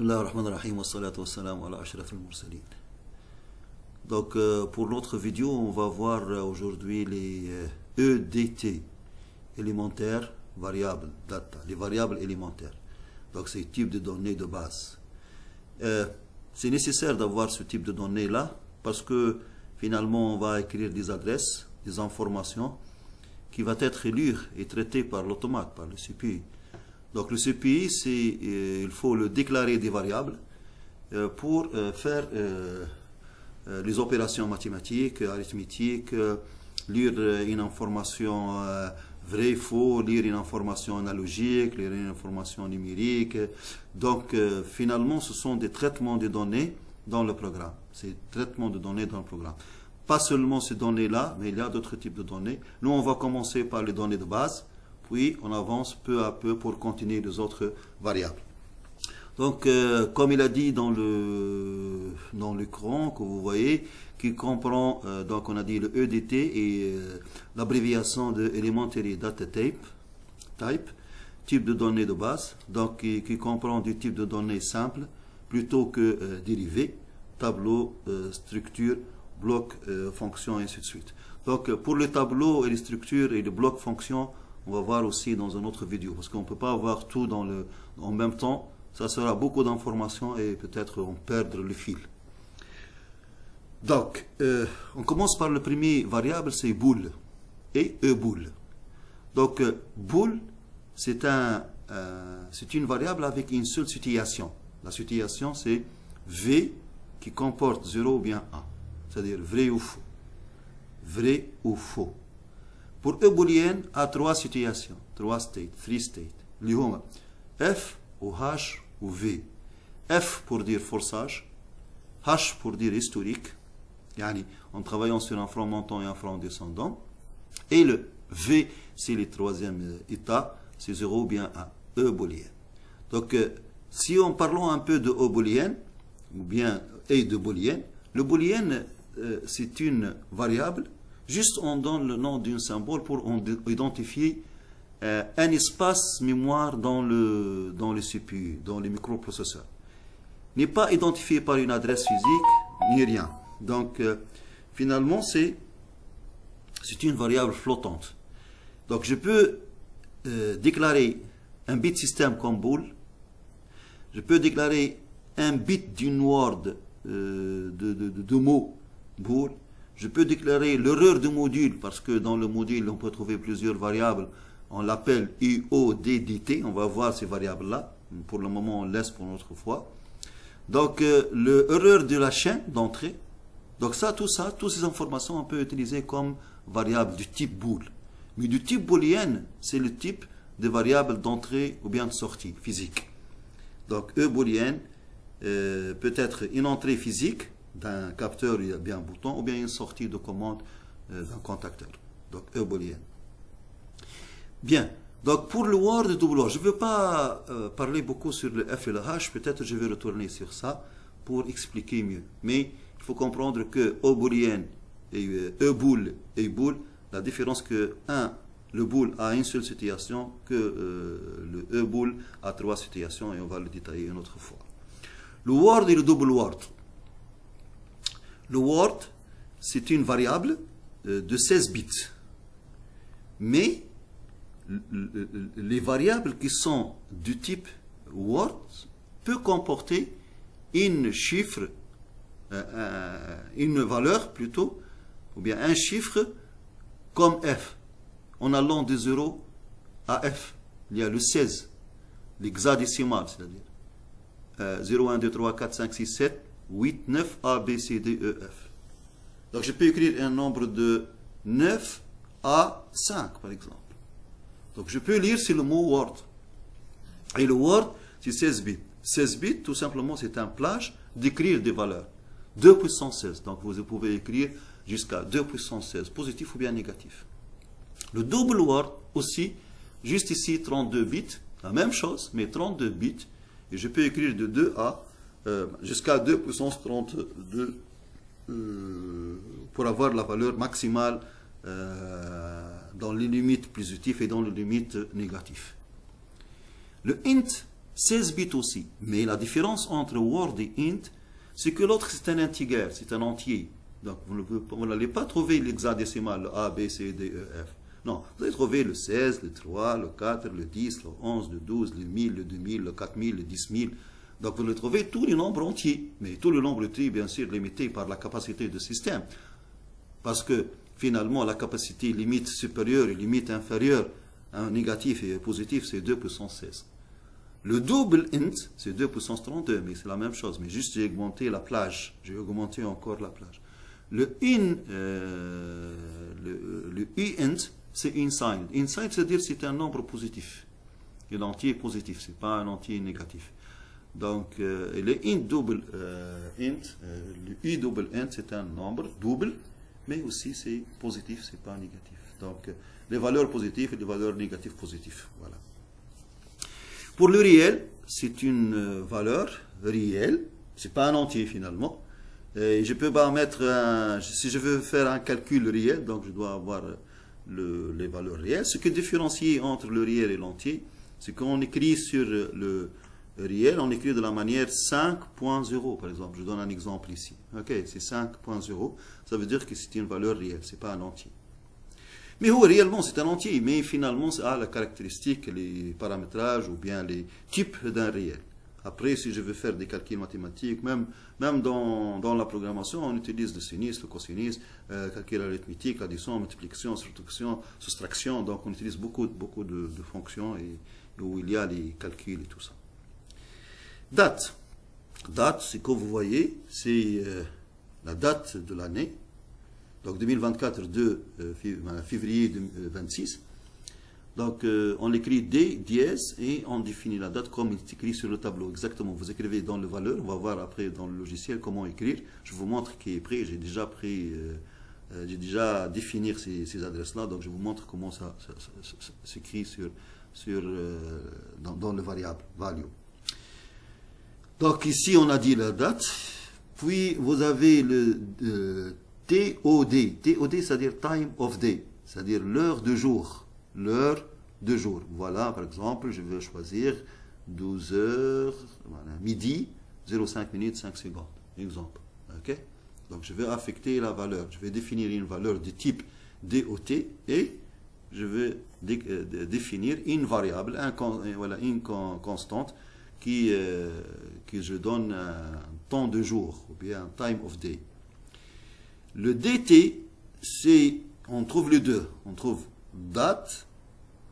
Bismillah ar-Rahman ar-Rahim wa salatu wa salam ala ashraf al-mursalin. Donc pour notre vidéo, on va voir aujourd'hui les EDT, élémentaires, variables, data, les variables élémentaires. Donc c'est le type de données de base. C'est nécessaire d'avoir ce type de données-là parce que finalement on va écrire des adresses, des informations qui vont être lues et traitées par l'automate, par le CPI. Donc le CPI, il faut le déclarer des variables pour faire les opérations mathématiques, arithmétiques, lire une information vraie, faux, lire une information analogique, lire une information numérique. Donc finalement, ce sont des traitements de données dans le programme. C'est traitement de données dans le programme. Pas seulement ces données-là, mais il y a d'autres types de données. Nous, on va commencer par les données de base. Puis on avance peu à peu pour continuer les autres variables. Donc, comme il a dit dans l'écran que vous voyez, qui comprend, donc on a dit le EDT et l'abréviation de Elementary Data Type, type de données de base, donc qui comprend du type de données simple plutôt que dérivé, tableau, structure, bloc, fonction, et ainsi de suite. Donc, pour le tableau et les structures et les blocs fonctions, on va voir aussi dans une autre vidéo, parce qu'on ne peut pas avoir tout en même temps. Ça sera beaucoup d'informations et peut-être on perdre le fil. Donc, on commence par le premier variable, c'est bool et bool. Donc, bool, c'est une variable avec une seule situation. La situation, c'est V qui comporte 0 ou bien 1, c'est-à-dire vrai ou faux. Vrai ou faux. Pour booléenne, à trois situations, trois states, three states. اللي هما F ou H ou V. F pour dire forçage, H pour dire historique, يعني en travaillant sur un front montant et un front descendant, et le V, c'est le troisième état, c'est 0 ou bien 1, booléenne. Donc, si on parlons un peu de booléenne, ou bien de booléenne, le booléenne, c'est une variable. Juste on donne le nom d'un symbole pour identifier un espace mémoire dans le CPU, dans le microprocesseur. N'est pas identifié par une adresse physique, ni rien. Donc, finalement, c'est une variable flottante. Donc, je peux déclarer un bit système comme bool. Je peux déclarer un bit d'une word de mots bool. Je peux déclarer l'erreur du module, parce que dans le module, on peut trouver plusieurs variables. On l'appelle IODDT. On va voir ces variables-là. Pour le moment, on laisse pour une autre fois. Donc, l'erreur de la chaîne d'entrée. Donc, toutes ces informations, on peut utiliser comme variables du type bool. Mais du type booléenne, c'est le type de variable d'entrée ou bien de sortie physique. Donc, booléenne peut être une entrée physique d'un capteur, il y a bien un bouton, ou bien une sortie de commande d'un contacteur. Donc, booléenne. Bien. Donc, pour le Word et Word, je ne veux pas parler beaucoup sur le F et le H. Peut-être je vais retourner sur ça pour expliquer mieux. Mais il faut comprendre que booléenne et bool et bool, la différence que le bool a une seule situation, que le bool a trois situations, et on va le détailler une autre fois. Le Word et le Word. Le Word, c'est une variable de 16 bits. Mais les variables qui sont du type Word peuvent comporter une valeur plutôt, ou bien un chiffre comme F. En allant de 0 à F, il y a le 16, l'hexadécimal, c'est-à-dire 0, 1, 2, 3, 4, 5, 6, 7, 8, 9, A, B, C, D, E, F. Donc, je peux écrire un nombre de 9 à 5, par exemple. Donc, je peux lire sur le mot Word. Et le Word, c'est 16 bits. 16 bits, tout simplement, c'est un plage d'écrire des valeurs. 2 puissance 16. Donc, vous pouvez écrire jusqu'à 2 puissance 16, positif ou bien négatif. Le double Word, aussi, juste ici, 32 bits. La même chose, mais 32 bits. Et je peux écrire de 2 à jusqu'à 2 puissance 32 pour avoir la valeur maximale dans les limites positives et dans les limites négatives. Le int, 16 bits aussi. Mais la différence entre word et int, c'est que l'autre c'est un integer, c'est un entier. Donc vous n'allez pas trouver l'hexadécimal, le A, B, C, D, E, F. Non, vous allez trouver le 16, le 3, le 4, le 10, le 11, le 12, le 1000, le 2000, le 4000, le 10 000. Donc vous allez trouver tous les nombres entiers. Mais tout le nombre entier, bien sûr, limité par la capacité du système. Parce que finalement, la capacité limite supérieure et limite inférieure, un négatif et positif, c'est 2 puissance 16. Le double int, c'est 2 puissance 32, mais c'est la même chose. Mais juste, j'ai augmenté la plage. J'ai augmenté encore la plage. Le uint, c'est unsigned. Unsigned, c'est-à-dire que c'est un nombre positif. Et l'entier est positif, ce n'est pas un entier négatif. Donc, le int double le u double int, c'est un nombre double, mais aussi c'est positif, c'est pas négatif. Donc, les valeurs positives et les valeurs négatives positives. Voilà. Pour le réel, c'est une valeur réelle, c'est pas un entier finalement. Et je peux pas mettre si je veux faire un calcul réel, donc je dois avoir les valeurs réelles. Ce qui différencie entre le réel et l'entier, c'est qu'on écrit sur le réel, on écrit de la manière 5.0 par exemple. Je donne un exemple ici. Ok, c'est 5.0, ça veut dire que c'est une valeur réelle, c'est pas un entier. Mais réellement c'est un entier, mais finalement ça a la caractéristique, les paramétrages ou bien les types d'un réel. Après, si je veux faire des calculs mathématiques, même dans la programmation, on utilise le sinus, le cosinus, calcul arithmétique, l'addition, multiplication, soustraction. Donc, on utilise beaucoup de fonctions où il y a les calculs et tout ça. Date. Date, c'est comme vous voyez, c'est la date de l'année. Donc, 2024, février 2026. Donc, on écrit D, dièse, et on définit la date comme il est écrit sur le tableau. Exactement, vous écrivez dans le valeur, on va voir après dans le logiciel comment écrire. Je vous montre qui est prêt, j'ai déjà défini ces adresses-là, donc je vous montre comment ça s'écrit dans le variable, value. Donc ici, on a dit la date, puis vous avez le TOD. TOD, c'est-à-dire time of day, c'est-à-dire l'heure de jour. L'heure de jour. Voilà, par exemple, je vais choisir 12 heures, voilà, midi, 05 minutes, 5 secondes. Exemple. Ok? Donc, je vais affecter la valeur. Je vais définir une valeur de type DOT et je vais définir une variable, une constante qui je donne un temps de jour ou bien un time of day. Le DT, on trouve les deux. On trouve date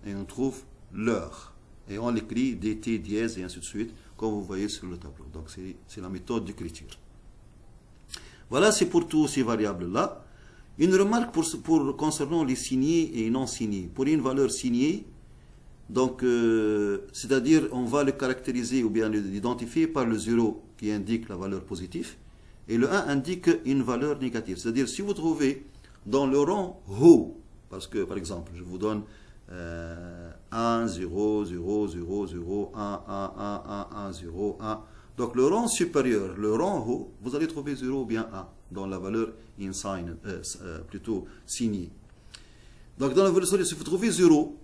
et on trouve l'heure. Et on l'écrit DT dièse et ainsi de suite, comme vous voyez sur le tableau. Donc c'est la méthode d'écriture. Voilà, c'est pour tous ces variables-là. Une remarque concernant les signés et non signés. Pour une valeur signée, donc c'est-à-dire on va le caractériser ou bien l'identifier par le 0 qui indique la valeur positive et le 1 indique une valeur négative. C'est-à-dire si vous trouvez dans le rang haut, parce que, par exemple, je vous donne 1, 0, 0, 0, 0, 1, 1, 1, 1, 1, 0, 1. Donc, le rang supérieur, le rang haut, vous allez trouver 0 ou bien 1 dans la valeur unsigned, plutôt signée. Donc, dans la valeur solide, si vous trouvez 0,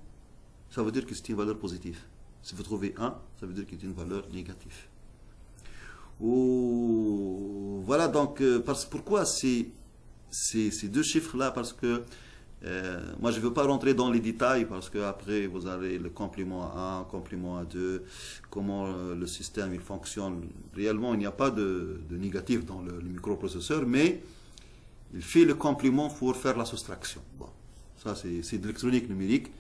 ça veut dire que c'est une valeur positive. Si vous trouvez 1, ça veut dire que c'est une valeur négative. Voilà, donc, pourquoi ces deux chiffres-là? Parce que moi, je ne veux pas rentrer dans les détails parce qu'après, vous avez le complément à 1, complément à 2, comment le système il fonctionne. Réellement, il n'y a pas de négatif dans le microprocesseur, mais il fait le complément pour faire la soustraction. Bon, ça, c'est de l'électronique numérique.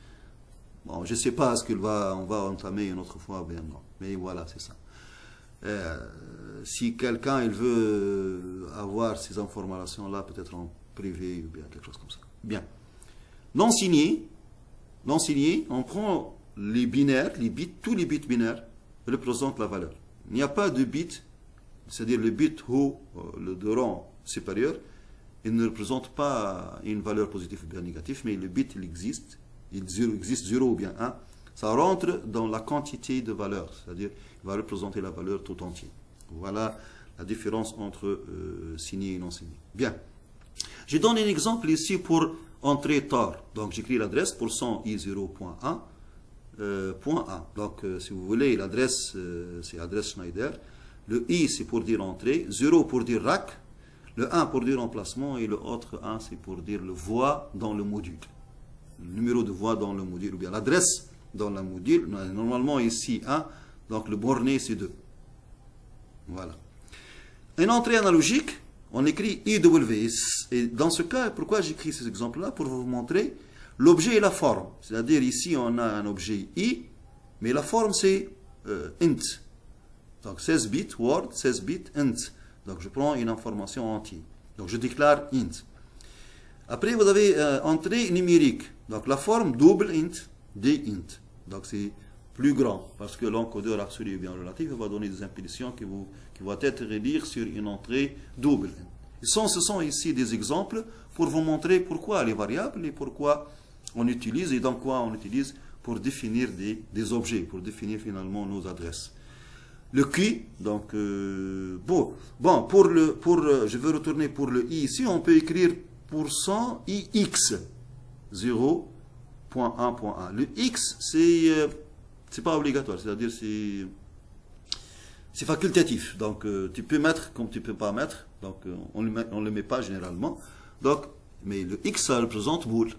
Bon, je ne sais pas est-ce qu'on va entamer une autre fois, bien non. Mais voilà, c'est ça. Si quelqu'un il veut avoir ces informations-là, peut-être en privé ou bien quelque chose comme ça. Bien. Non signé, on prend les binaires, les bits, tous les bits binaires représentent la valeur. Il n'y a pas de bit, c'est-à-dire le bit haut, de rang supérieur, il ne représente pas une valeur positive ou bien négative, mais le bit il existe 0 ou bien 1, ça rentre dans la quantité de valeur, c'est-à-dire il va représenter la valeur tout entière. Voilà la différence entre signé et non signé. Bien. Je donne un exemple ici pour entrer tard. Donc j'écris l'adresse pour 100i0.1. point A. Donc, si vous voulez, l'adresse, c'est adresse Schneider. Le I, c'est pour dire entrée. 0 pour dire rack. Le 1 pour dire emplacement. Et le autre 1, c'est pour dire le voie dans le module. Le numéro de voie dans le module. Ou bien l'adresse dans le module. Normalement, ici 1. Donc, le borné, c'est 2. Voilà. Une entrée analogique, on écrit IW. Et dans ce cas, pourquoi j'écris ces exemples-là? Pour vous montrer l'objet et la forme. C'est-à-dire ici, on a un objet I, mais la forme, c'est int. Donc 16 bits Word, 16 bits int. Donc je prends une information entière. Donc je déclare int. Après, vous avez entrée numérique. Donc la forme double int, dint. Donc c'est plus grand, parce que l'encodeur absolu ou bien relatif va donner des impulsions qui vont être relire sur une entrée double. Ce sont ici des exemples pour vous montrer pourquoi les variables et pourquoi on utilise et dans quoi on utilise pour définir des objets, pour définir finalement nos adresses. Le Q, donc, je veux retourner pour le I ici, on peut écrire % IX 0.1.1. Le X, c'est pas obligatoire, c'est-à-dire c'est facultatif. Donc, tu peux mettre comme tu peux pas mettre. Donc, on le met pas généralement. Donc, mais le X, ça représente bool.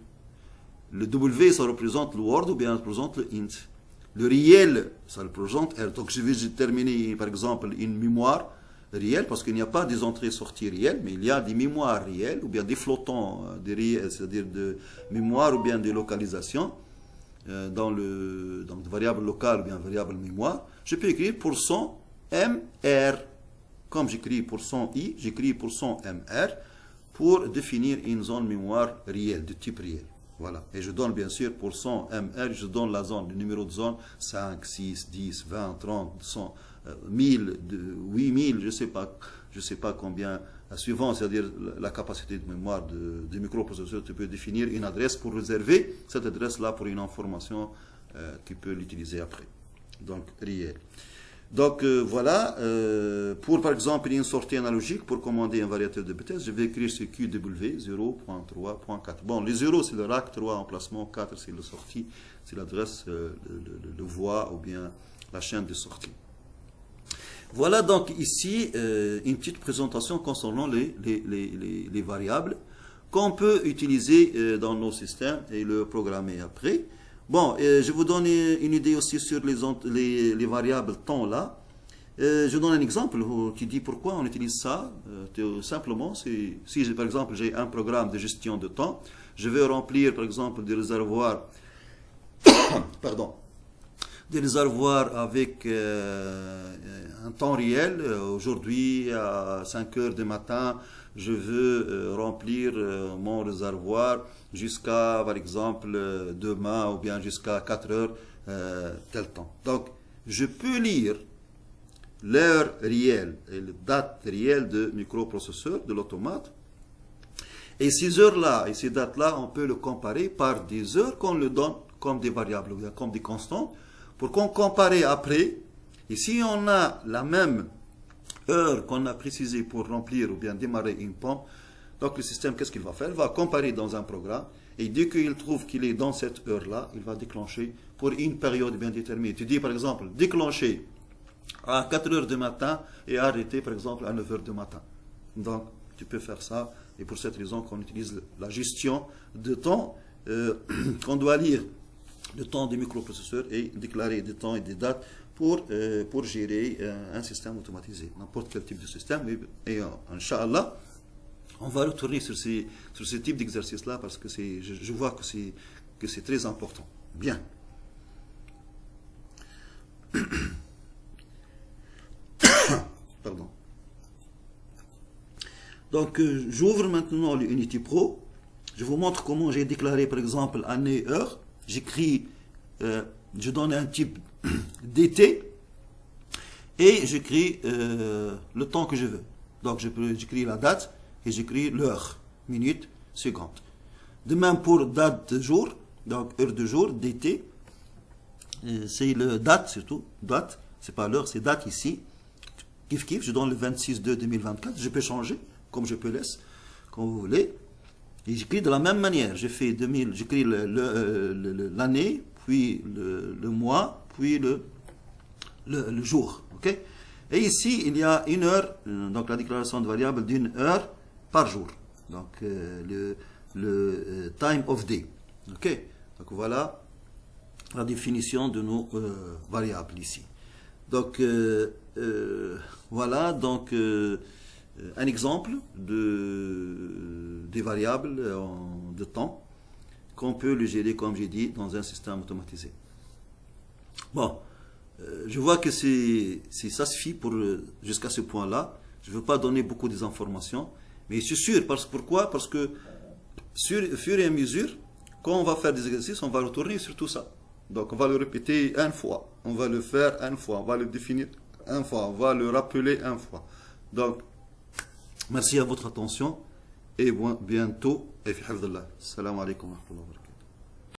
Le W, ça représente le Word ou bien ça représente le int. Le réel, ça représente R. Donc, je vais terminer, par exemple, une mémoire réelle, parce qu'il n'y a pas des entrées-sorties réelles, mais il y a des mémoires réelles, ou bien des flottants, des réels, c'est-à-dire de mémoire ou bien des localisations, dans des variables locales ou bien variables mémoire. Je peux écrire %MR. Comme j'écris %I, j'écris %MR pour définir une zone mémoire réelle, de type réel. Voilà. Et je donne bien sûr %MR, je donne la zone, le numéro de zone 5, 6, 10, 20, 30, 100, 1000, 8000, je sais pas combien, suivant, c'est-à-dire la capacité de mémoire du microprocesseur, tu peux définir une adresse pour réserver cette adresse-là pour une information qui peut l'utiliser après. Donc, réel. Donc, voilà, pour par exemple une sortie analogique, pour commander un variateur de vitesse, je vais écrire ce QW 0.3.4. Bon, les 0 c'est le rack, 3 emplacement, 4 c'est le sortie, c'est l'adresse, le voie ou bien la chaîne de sortie. Voilà donc ici une petite présentation concernant les variables qu'on peut utiliser dans nos systèmes et le programmer après. Bon, je vous donne une idée aussi sur les variables temps là. Je donne un exemple qui dit pourquoi on utilise ça. Simplement, si par exemple j'ai un programme de gestion de temps, je veux remplir par exemple des réservoirs, pardon, des réservoirs avec un temps réel. Aujourd'hui, à 5 heures du matin, je veux remplir mon réservoir jusqu'à, par exemple, demain ou bien jusqu'à 4 heures, tel temps. Donc, je peux lire l'heure réelle et la date réelle de microprocesseur, de l'automate. Et ces heures-là et ces dates-là, on peut le comparer par des heures qu'on le donne comme des variables ou bien comme des constantes pour qu'on compare après. Et si on a la même heure qu'on a précisée pour remplir ou bien démarrer une pompe, donc le système, qu'est-ce qu'il va faire? Il va comparer dans un programme et dès qu'il trouve qu'il est dans cette heure-là, il va déclencher pour une période bien déterminée. Tu dis par exemple, déclencher à 4 heures du matin et arrêter par exemple à 9 heures du matin. Donc tu peux faire ça et pour cette raison qu'on utilise la gestion de temps, qu'on doit lire le temps du microprocesseur et déclarer des temps et des dates pour gérer un système automatisé, n'importe quel type de système. Et Inch'Allah, on va retourner sur ce type d'exercice-là parce que je vois que c'est très important. Bien. Pardon. Donc, j'ouvre maintenant l'Unity Pro. Je vous montre comment j'ai déclaré, par exemple, année, heure. J'écris, je donne un type d'été et j'écris le temps que je veux. Donc, j'écris la date et j'écris l'heure, minute, seconde. De même pour date de jour, donc heure de jour, d'été, c'est le date surtout, date, c'est pas l'heure, c'est date ici. Kif kif, je donne le 26/2/2024, je peux changer, comme je peux laisser, comme vous voulez. Et j'écris de la même manière, j'écris l'année puis le mois, puis le jour. Okay? Et ici, il y a une heure, donc la déclaration de variable d'une heure par jour. Donc le time of day. Okay? Donc voilà la définition de nos variables ici. Donc voilà donc un exemple des variables de temps qu'on peut le gérer, comme j'ai dit, dans un système automatisé. Bon, je vois que ça suffit jusqu'à ce point-là. Je ne veux pas donner beaucoup d'informations, mais c'est sûr. Pourquoi? Parce que au fur et à mesure, quand on va faire des exercices, on va retourner sur tout ça. Donc on va le répéter une fois, on va le faire une fois, on va le définir une fois, on va le rappeler une fois. Donc, merci à votre attention et bientôt. Et fi hifdillah. Salam alaikum wa rahmatullahi wa barakatuh.